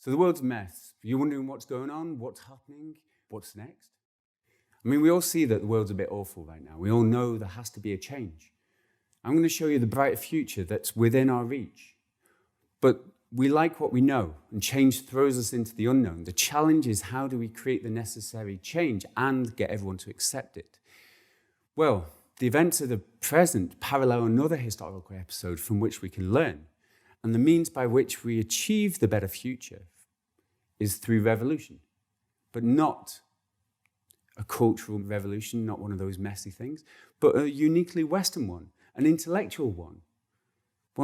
So the world's a mess. You're wondering what's going on, what's happening, what's next? I mean, we all see that the world's a bit awful right now. We all know there has to be a change. I'm going to show you the brighter future that's within our reach. But we like what we know, and change throws us into the unknown. The challenge is, how do we create the necessary change and get everyone to accept it? Well, the events of the present parallel another historical episode from which we can learn. And the means by which we achieve the better future is through revolution, but not a cultural revolution, not one of those messy things, but a uniquely Western one, an intellectual one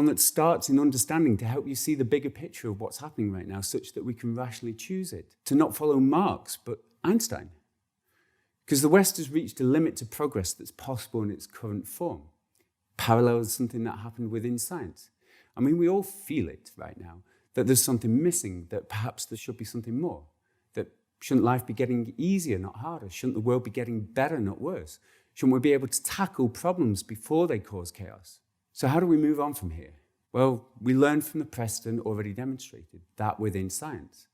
that starts in understanding to help you see the bigger picture of what's happening right now, such that we can rationally choose it, to not follow Marx, but Einstein. Because the West has reached a limit to progress that's possible in its current form, parallels something that happened within science. I mean, we all feel it right now, that there's something missing, that perhaps there should be something more, that shouldn't life be getting easier, not harder? Shouldn't the world be getting better, not worse? Shouldn't we be able to tackle problems before they cause chaos? So how do we move on from here? Well, we learn from the precedent already demonstrated, that within science.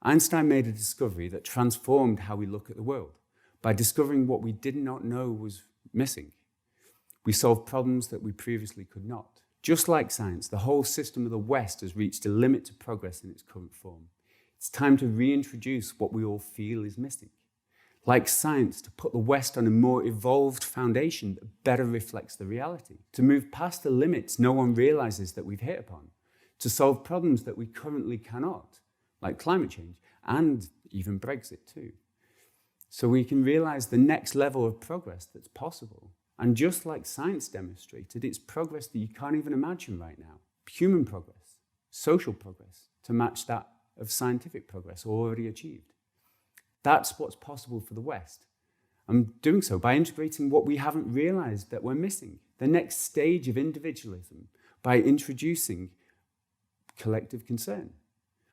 Einstein made a discovery that transformed how we look at the world by discovering what we did not know was missing. We solved problems that we previously could not. Just like science, the whole system of the West has reached a limit to progress in its current form. It's time to reintroduce what we all feel is missing. Like science, to put the West on a more evolved foundation that better reflects the reality. To move past the limits no one realizes that we've hit upon. To solve problems that we currently cannot, like climate change and even Brexit too. So we can realize the next level of progress that's possible. And just like science demonstrated, it's progress that you can't even imagine right now. Human progress, social progress, to match that of scientific progress already achieved. That's what's possible for the West. I'm doing so by integrating what we haven't realized that we're missing, the next stage of individualism, by introducing collective concern.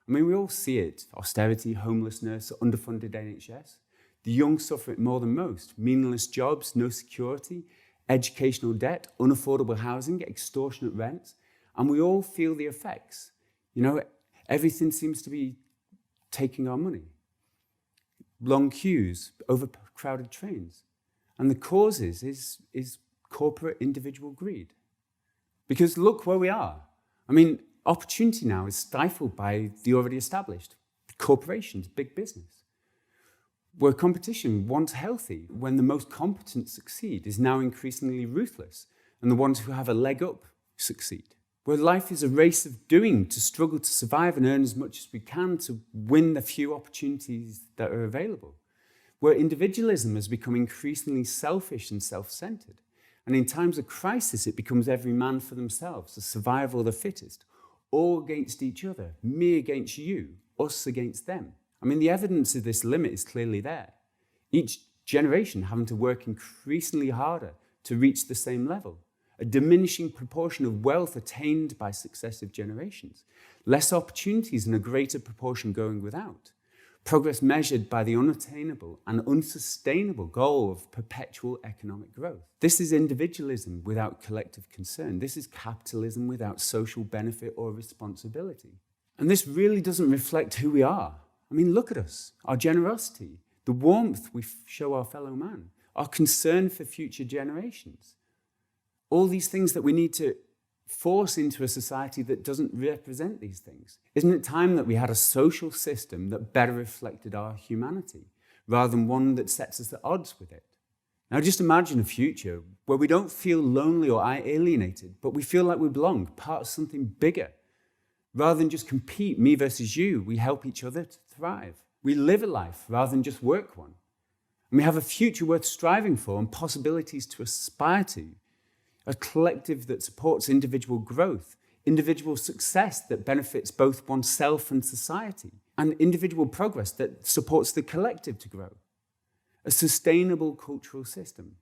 I mean, we all see it: austerity, homelessness, underfunded NHS. The young suffer it more than most. Meaningless jobs, no security, educational debt, unaffordable housing, extortionate rents. And we all feel the effects. You know, everything seems to be taking our money. Long queues, overcrowded trains. And the causes is corporate individual greed. Because look where we are. I mean, opportunity now is stifled by the already established. Corporations, big business. Where competition, once healthy, when the most competent succeed, is now increasingly ruthless, and the ones who have a leg up succeed. Where life is a race of doing, to struggle to survive and earn as much as we can to win the few opportunities that are available. Where individualism has become increasingly selfish and self-centered. And in times of crisis, it becomes every man for themselves, the survival of the fittest, all against each other, me against you, us against them. I mean, the evidence of this limit is clearly there. Each generation having to work increasingly harder to reach the same level. A diminishing proportion of wealth attained by successive generations. Less opportunities and a greater proportion going without. Progress measured by the unattainable and unsustainable goal of perpetual economic growth. This is individualism without collective concern. This is capitalism without social benefit or responsibility. And this really doesn't reflect who we are. I mean, look at us, our generosity, the warmth we show our fellow man, our concern for future generations. All these things that we need to force into a society that doesn't represent these things. Isn't it time that we had a social system that better reflected our humanity, rather than one that sets us at odds with it? Now just imagine a future where we don't feel lonely or alienated, but we feel like we belong, part of something bigger. Rather than just compete, me versus you, we help each other to thrive. We live a life rather than just work one. And we have a future worth striving for and possibilities to aspire to. A collective that supports individual growth, individual success that benefits both oneself and society, and individual progress that supports the collective to grow. A sustainable cultural system.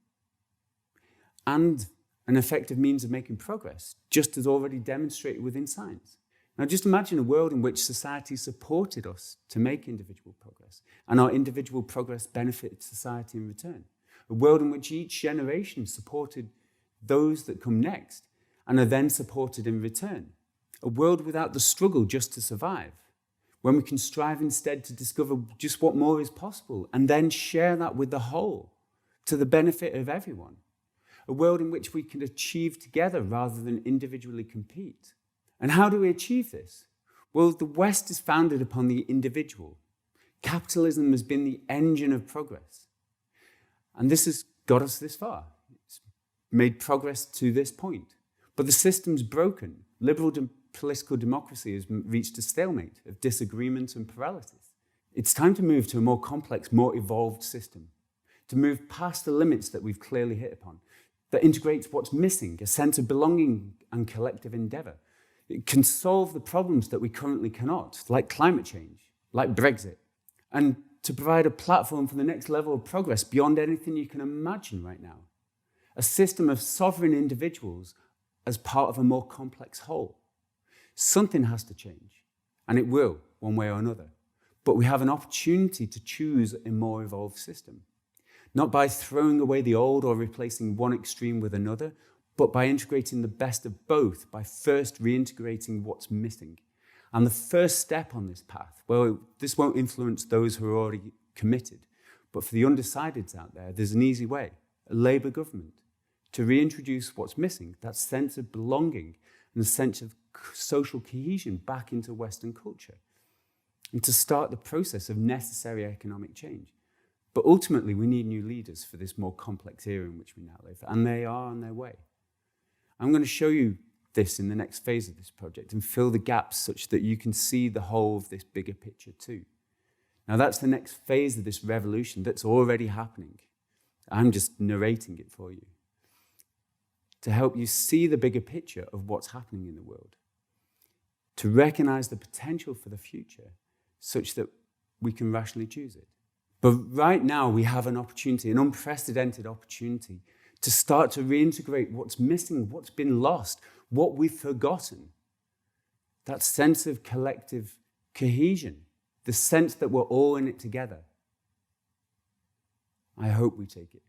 And an effective means of making progress, just as already demonstrated within science. Now just imagine a world in which society supported us to make individual progress, and our individual progress benefited society in return. A world in which each generation supported those that come next, and are then supported in return. A world without the struggle just to survive, when we can strive instead to discover just what more is possible and then share that with the whole to the benefit of everyone. A world in which we can achieve together rather than individually compete. And how do we achieve this? Well, the West is founded upon the individual. Capitalism has been the engine of progress. And this has got us this far. It's made progress to this point. But the system's broken. Liberal political democracy has reached a stalemate of disagreement and paralysis. It's time to move to a more complex, more evolved system, to move past the limits that we've clearly hit upon, that integrates what's missing, a sense of belonging and collective endeavour. It can solve the problems that we currently cannot, like climate change, like Brexit, and to provide a platform for the next level of progress beyond anything you can imagine right now. A system of sovereign individuals as part of a more complex whole. Something has to change, and it will, one way or another. But we have an opportunity to choose a more evolved system. Not by throwing away the old or replacing one extreme with another, but by integrating the best of both, by first reintegrating what's missing. And the first step on this path, well, this won't influence those who are already committed, but for the undecideds out there, there's an easy way, a Labour government, to reintroduce what's missing, that sense of belonging and a sense of social cohesion back into Western culture, and to start the process of necessary economic change. But ultimately, we need new leaders for this more complex era in which we now live, and they are on their way. I'm going to show you this in the next phase of this project and fill the gaps such that you can see the whole of this bigger picture too. Now that's the next phase of this revolution that's already happening. I'm just narrating it for you to help you see the bigger picture of what's happening in the world, to recognize the potential for the future such that we can rationally choose it. But right now we have an opportunity, an unprecedented opportunity, to start to reintegrate what's missing, what's been lost, what we've forgotten. That sense of collective cohesion, the sense that we're all in it together. I hope we take it.